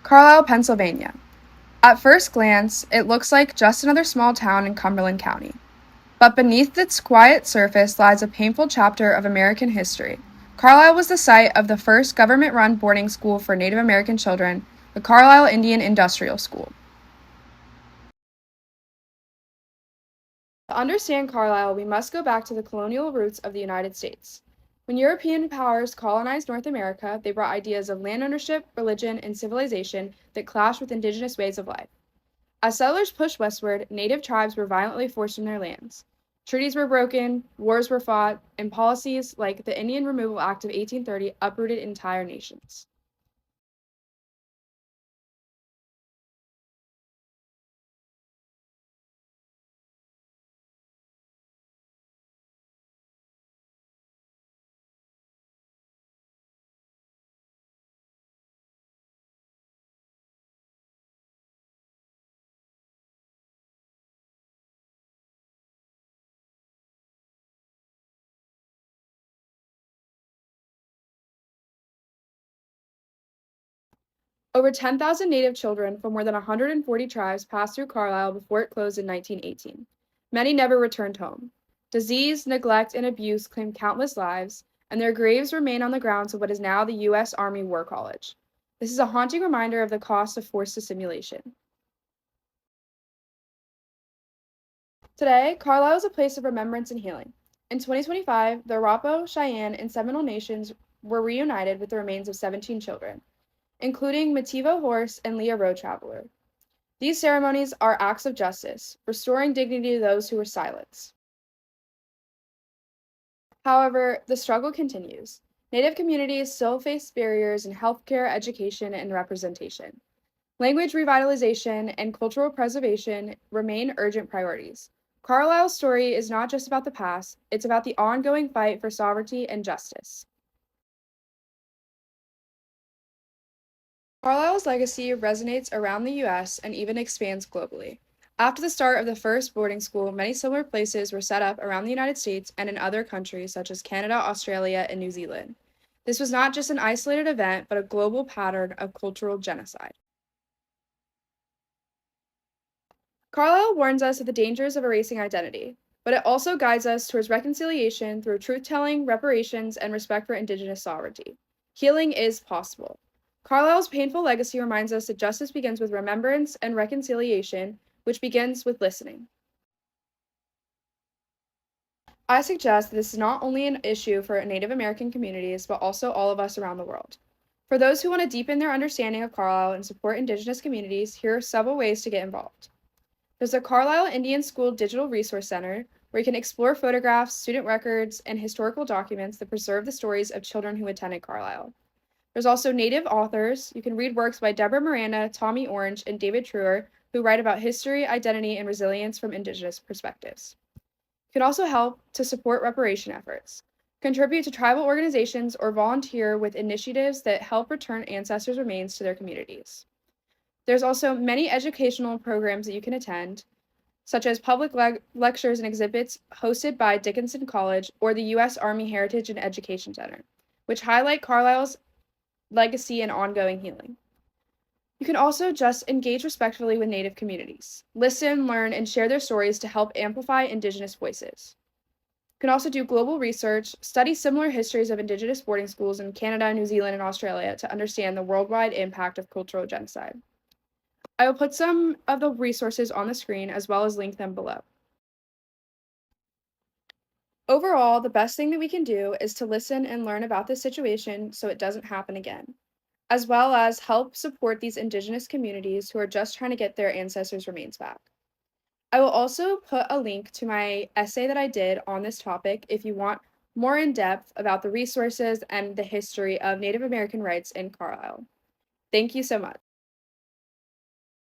Carlisle, Pennsylvania. At first glance, it looks like just another small town in Cumberland County. But beneath its quiet surface lies a painful chapter of American history. Carlisle was the site of the first government-run boarding school for Native American children, the Carlisle Indian Industrial School. To understand Carlisle, we must go back to the colonial roots of the United States. When European powers colonized North America, they brought ideas of land ownership, religion, and civilization that clashed with indigenous ways of life. As settlers pushed westward, native tribes were violently forced from their lands. Treaties were broken, wars were fought, and policies like the Indian Removal Act of 1830 uprooted entire nations. Over 10,000 native children from more than 140 tribes passed through Carlisle before it closed in 1918. Many never returned home. Disease, neglect, and abuse claimed countless lives, and their graves remain on the grounds of what is now the U.S. Army War College. This is a haunting reminder of the cost of forced assimilation. Today, Carlisle is a place of remembrance and healing. In 2025, the Arapaho, Cheyenne, and Seminole nations were reunited with the remains of 17 children, including Mativo Horse and Leah Road Traveler. These ceremonies are acts of justice, restoring dignity to those who were silenced. However, the struggle continues. Native communities still face barriers in healthcare, education, and representation. Language revitalization and cultural preservation remain urgent priorities. Carlisle's story is not just about the past, it's about the ongoing fight for sovereignty and justice. Carlisle's legacy resonates around the U.S. and even expands globally. After the start of the first boarding school, many similar places were set up around the United States and in other countries such as Canada, Australia, and New Zealand. This was not just an isolated event, but a global pattern of cultural genocide. Carlisle warns us of the dangers of erasing identity, but it also guides us towards reconciliation through truth-telling, reparations, and respect for Indigenous sovereignty. Healing is possible. Carlisle's painful legacy reminds us that justice begins with remembrance and reconciliation, which begins with listening. I suggest that this is not only an issue for Native American communities, but also all of us around the world. For those who want to deepen their understanding of Carlisle and support Indigenous communities, here are several ways to get involved. There's the Carlisle Indian School Digital Resource Center, where you can explore photographs, student records, and historical documents that preserve the stories of children who attended Carlisle. There's also Native authors. You can read works by Deborah Miranda, Tommy Orange, and David Truer, who write about history, identity, and resilience from Indigenous perspectives. You can also help to support reparation efforts. Contribute to tribal organizations or volunteer with initiatives that help return ancestors' remains to their communities. There's also many educational programs that you can attend, such as public lectures and exhibits hosted by Dickinson College or the U.S. Army Heritage and Education Center, which highlight Carlisle's legacy and ongoing healing. You can also just engage respectfully with Native communities. Listen, learn, and share their stories to help amplify Indigenous voices. You can also do global research, study similar histories of Indigenous boarding schools in Canada, New Zealand, and Australia to understand the worldwide impact of cultural genocide. I will put some of the resources on the screen as well as link them below. Overall, the best thing that we can do is to listen and learn about this situation so it doesn't happen again, as well as help support these Indigenous communities who are just trying to get their ancestors' remains back. I will also put a link to my essay that I did on this topic if you want more in depth about the resources and the history of Native American rights in Carlisle. Thank you so much.